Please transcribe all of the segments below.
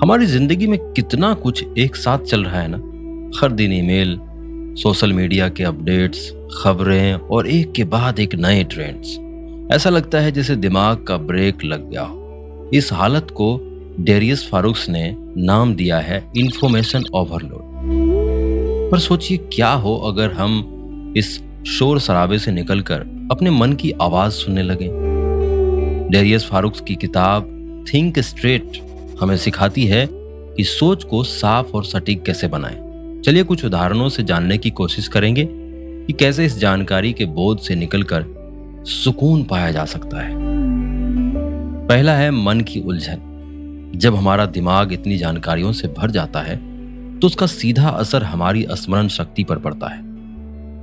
हमारी जिंदगी में कितना कुछ एक साथ चल रहा है ना। हर दिन ईमेल, सोशल मीडिया के अपडेट्स, खबरें और एक के बाद एक नए ट्रेंड्स। ऐसा लगता है जैसे दिमाग का ब्रेक लग गया हो। इस हालत को डेरियस फारूक्स ने नाम दिया है इंफॉर्मेशन ओवरलोड। पर सोचिए क्या हो अगर हम इस शोर शराबे से निकलकर अपने मन की आवाज सुनने लगे। डेरियस फारूक्स की किताब थिंक स्ट्रेट हमें सिखाती है कि सोच को साफ और सटीक कैसे बनाएं। चलिए कुछ उदाहरणों से जानने की कोशिश करेंगे कि कैसे इस जानकारी के बोझ से निकलकर सुकून पाया जा सकता है। पहला है मन की उलझन। जब हमारा दिमाग इतनी जानकारियों से भर जाता है तो उसका सीधा असर हमारी स्मरण शक्ति पर पड़ता है।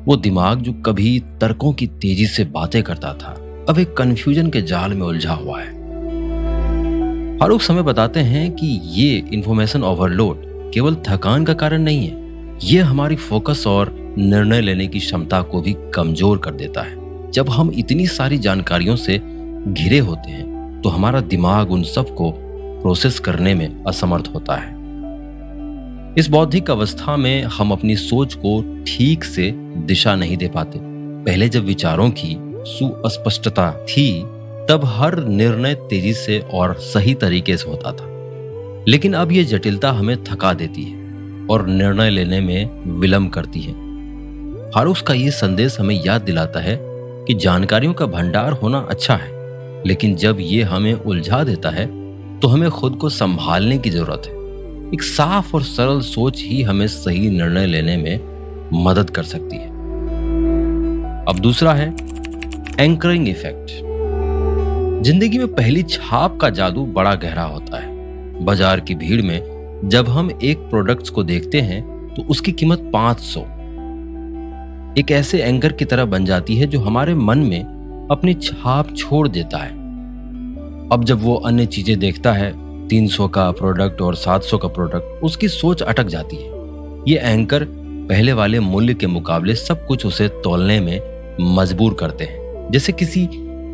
वो दिमाग जो कभी तर्कों की तेजी से बातें करता था अब एक कंफ्यूजन के जाल में उलझा हुआ है। फारूक हमें बताते हैं कि ये इंफॉर्मेशन ओवरलोड केवल थकान का कारण नहीं है, ये हमारी फोकस और निर्णय लेने की क्षमता को भी कमजोर कर देता है। जब हम इतनी सारी जानकारियों से घिरे होते हैं तो हमारा दिमाग उन सब को प्रोसेस करने में असमर्थ होता है। इस बौद्धिक अवस्था में हम अपनी सोच को ठीक से दिशा नहीं दे पाते। पहले जब विचारों की सुस्पष्टता थी तब हर निर्णय तेजी से और सही तरीके से होता था, लेकिन अब यह जटिलता हमें थका देती है और निर्णय लेने में विलंब करती है। फारूक का यह संदेश हमें याद दिलाता है कि जानकारियों का भंडार होना अच्छा है, लेकिन जब यह हमें उलझा देता है तो हमें खुद को संभालने की जरूरत है। एक साफ और सरल सोच ही हमें सही निर्णय लेने में मदद कर सकती है। अब दूसरा है एंकरिंग इफेक्ट। जिंदगी में पहली छाप का जादू बड़ा गहरा होता है। बाजार की भीड़ में जब हम एक प्रोडक्ट्स को देखते हैं तो उसकी कीमत 500 एक ऐसे एंकर की तरह बन जाती है जो हमारे मन में अपनी छाप छोड़ देता है। अब जब वो अन्य चीजें देखता है, 300 का प्रोडक्ट और 700 का प्रोडक्ट, उसकी सोच अटक जाती है। ये एंकर पहले वाले मूल्य के मुकाबले सब कुछ उसे तौलने में मजबूर करते हैं। जैसे किसी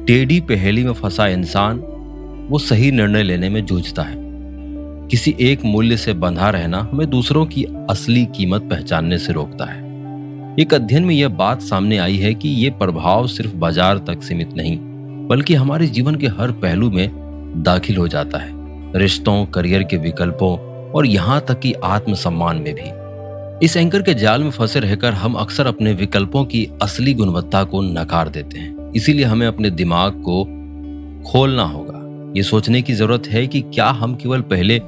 टेढ़ी पहेली में फंसा इंसान वो सही निर्णय लेने में जूझता है। किसी एक मूल्य से बंधा रहना हमें दूसरों की असली कीमत पहचानने से रोकता है। एक अध्ययन में यह बात सामने आई है कि यह प्रभाव सिर्फ बाजार तक सीमित नहीं बल्कि हमारे जीवन के हर पहलू में दाखिल हो जाता है। रिश्तों, करियर के विकल्पों और यहाँ तक कि आत्मसम्मान में भी। इस एंकर के जाल में फंसे रहकर हम अक्सर अपने विकल्पों की असली गुणवत्ता को नकार देते हैं। इसीलिए हमें अपने दिमाग को खोलना होगा। ये सोचने की जरूरत है कि क्या हम केवल पहले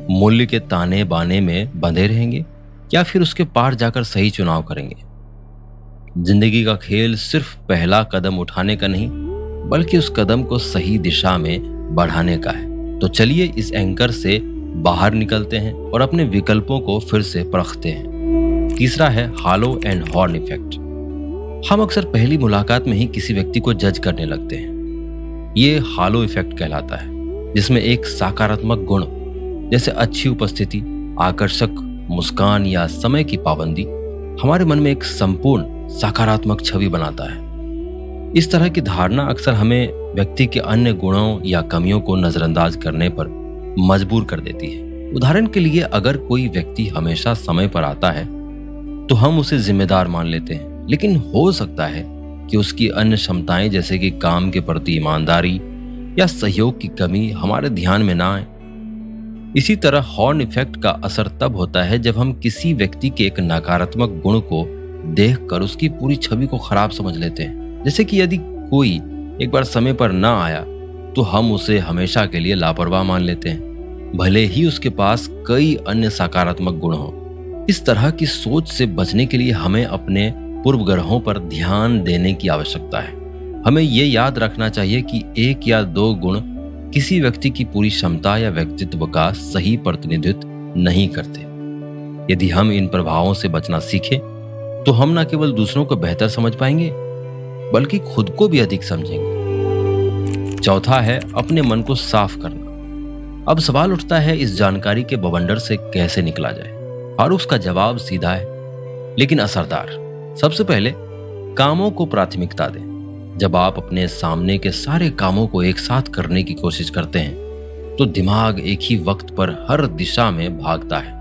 मूल्य के ताने बाने में बंधे रहेंगे या फिर उसके पार जाकर सही चुनाव करेंगे। जिंदगी का खेल सिर्फ पहला कदम उठाने का नहीं बल्कि उस कदम को सही दिशा में बढ़ाने का है। तो चलिए इस एंकर से बाहर निकलते हैं और अपने विकल्पों को फिर से परखते हैं। तीसरा है हॉलो एंड हॉर्न इफेक्ट। हम अक्सर पहली मुलाकात में ही किसी व्यक्ति को जज करने लगते हैं। ये हॉलो इफेक्ट कहलाता है, जिसमें एक सकारात्मक गुण जैसे अच्छी उपस्थिति, आकर्षक मुस्कान या समय की पाबंदी हमारे मन में एक संपूर्ण सकारात्मक छवि बनाता है। इस तरह की धारणा अक्सर हमें व्यक्ति के अन्य गुणों या कमियों को नजरअंदाज करने पर मजबूर कर देती है। उदाहरण के लिए अगर कोई व्यक्ति हमेशा समय पर आता है तो हम उसे जिम्मेदार मान लेते हैं, लेकिन हो सकता है कि उसकी अन्य क्षमताएं जैसे कि काम के प्रति ईमानदारी या सहयोग की कमी हमारे ध्यान में ना आए। इसी तरह हॉर्न इफेक्ट का असर तब होता है जब हम किसी व्यक्ति के एक नकारात्मक गुण को देखकर उसकी पूरी छवि को खराब समझ लेते हैं। जैसे कि यदि कोई एक बार समय पर ना आया तो हम उसे हमेशा के लिए लापरवाह मान लेते हैं, भले ही उसके पास कई अन्य सकारात्मक गुण हो। इस तरह की सोच से बचने के लिए हमें अपने पूर्व ग्रहों पर ध्यान देने की आवश्यकता है। हमें ये याद रखना चाहिए कि एक या दो गुण किसी व्यक्ति की पूरी क्षमता या व्यक्तित्व का सही प्रतिनिधित्व नहीं करते। यदि हम इन प्रभावों से बचना सीखें तो हम न केवल दूसरों को बेहतर समझ पाएंगे बल्कि खुद को भी अधिक समझेंगे। चौथा है अपने मन को साफ करना। अब सवाल उठता है इस जानकारी के बवंडर से कैसे निकला जाए। फारूक का जवाब सीधा है लेकिन असरदार। सबसे पहले कामों को प्राथमिकता दें। जब आप अपने सामने के सारे कामों को एक साथ करने की कोशिश करते हैं तो दिमाग एक ही वक्त पर हर दिशा में भागता है।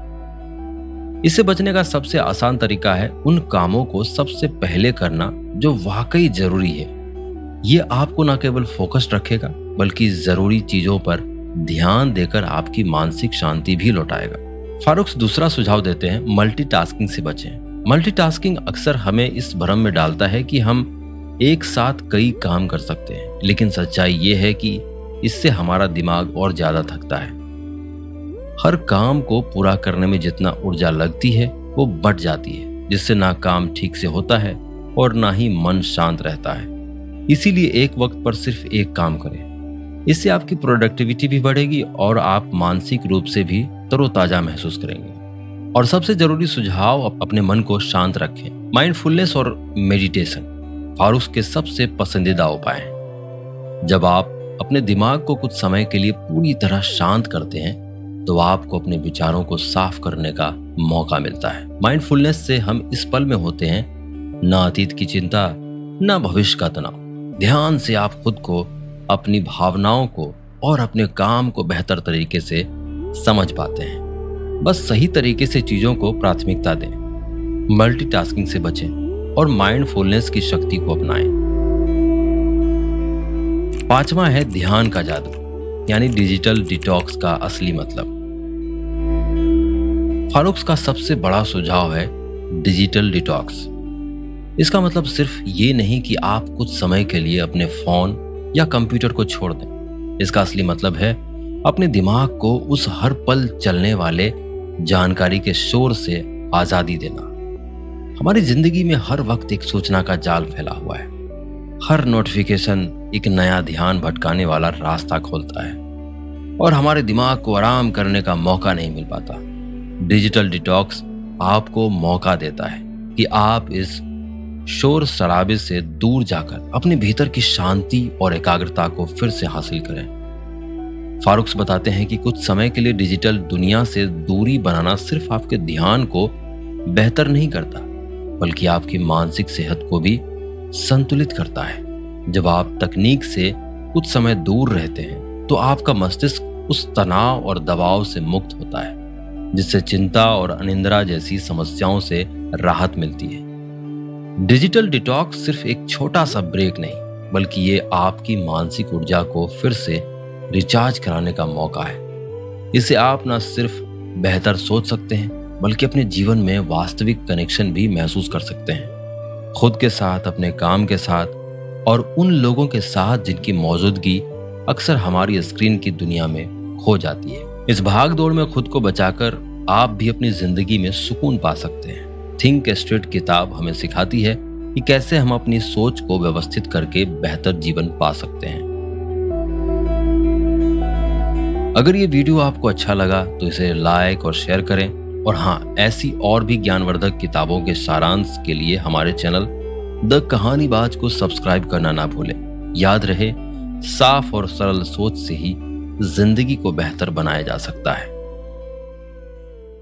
इससे बचने का सबसे आसान तरीका है उन कामों को सबसे पहले करना जो वाकई जरूरी है। ये आपको न केवल फोकस्ड रखेगा बल्कि जरूरी चीजों पर ध्यान देकर आपकी मानसिक शांति भी लौटाएगा। फारूक दूसरा सुझाव देते हैं, मल्टीटास्किंग से बचें। मल्टीटास्किंग अक्सर हमें इस भ्रम में डालता है कि हम एक साथ कई काम कर सकते हैं, लेकिन सच्चाई ये है कि इससे हमारा दिमाग और ज्यादा थकता है। हर काम को पूरा करने में जितना ऊर्जा लगती है वो बढ़ जाती है, जिससे ना काम ठीक से होता है और ना ही मन शांत रहता है। इसीलिए एक वक्त पर सिर्फ एक काम करें। इससे आपकी प्रोडक्टिविटी भी बढ़ेगी और आप मानसिक रूप से भी तरोताजा महसूस करेंगे। और सबसे जरूरी सुझाव, अपने मन को शांत रखें। माइंडफुलनेस और मेडिटेशन फारूक के सबसे पसंदीदा उपाय हैं। जब आप अपने दिमाग को कुछ समय के लिए पूरी तरह शांत करते हैं तो आपको अपने विचारों को साफ करने का मौका मिलता है। माइंडफुलनेस से हम इस पल में होते हैं, ना अतीत की चिंता ना भविष्य का तनाव। ध्यान से आप खुद को, अपनी भावनाओं को और अपने काम को बेहतर तरीके से समझ पाते हैं। बस सही तरीके से चीजों को प्राथमिकता दें, मल्टीटास्किंग से बचें और माइंडफुलनेस की शक्ति को अपनाएं। पांचवा है ध्यान का जादू, यानी डिजिटल डिटॉक्स का असली मतलब। फारूक का सबसे बड़ा सुझाव है डिजिटल डिटॉक्स। इसका मतलब सिर्फ ये नहीं कि आप कुछ समय के लिए अपने फोन या कंप्यूटर को छोड़ दें। इसका असली मतलब है अपने दिमाग को उस हर पल चलने वाले जानकारी के शोर से आजादी देना। हमारी जिंदगी में हर वक्त एक सूचना का जाल फैला हुआ है। हर नोटिफिकेशन एक नया ध्यान भटकाने वाला रास्ता खोलता है और हमारे दिमाग को आराम करने का मौका नहीं मिल पाता। डिजिटल डिटॉक्स आपको मौका देता है कि आप इस शोर शराबे से दूर जाकर अपने भीतर की शांति और एकाग्रता को फिर से हासिल करें। फारूक बताते हैं कि कुछ समय के लिए डिजिटल दुनिया से दूरी बनाना सिर्फ आपके ध्यान को बेहतर नहीं करता बल्कि आपकी मानसिक सेहत को भी संतुलित करता है। जब आप तकनीक से कुछ समय दूर रहते हैं तो आपका मस्तिष्क उस तनाव और दबाव से मुक्त होता है जिससे चिंता और अनिद्रा जैसी समस्याओं से राहत मिलती है। डिजिटल डिटॉक्स सिर्फ एक छोटा सा ब्रेक नहीं बल्कि ये आपकी मानसिक ऊर्जा को फिर से रिचार्ज कराने का मौका है। इससे आप न सिर्फ बेहतर सोच सकते हैं बल्कि अपने जीवन में वास्तविक कनेक्शन भी महसूस कर सकते हैं, खुद के साथ, अपने काम के साथ और उन लोगों के साथ जिनकी मौजूदगी अक्सर हमारी स्क्रीन की दुनिया में खो जाती है। इस भाग दौड़ में खुद को बचाकर आप भी अपनी जिंदगी में सुकून पा सकते हैं। थिंक स्ट्रेट किताब हमें सिखाती है कि कैसे हम अपनी सोच को व्यवस्थित करके बेहतर जीवन पा सकते हैं। अगर ये वीडियो आपको अच्छा लगा तो इसे लाइक और शेयर करें और हाँ, ऐसी और भी ज्ञानवर्धक किताबों के सारांश के लिए हमारे चैनल द कहानीबाज को सब्सक्राइब करना ना भूलें। याद रहे, साफ और सरल सोच से ही जिंदगी को बेहतर बनाया जा सकता है।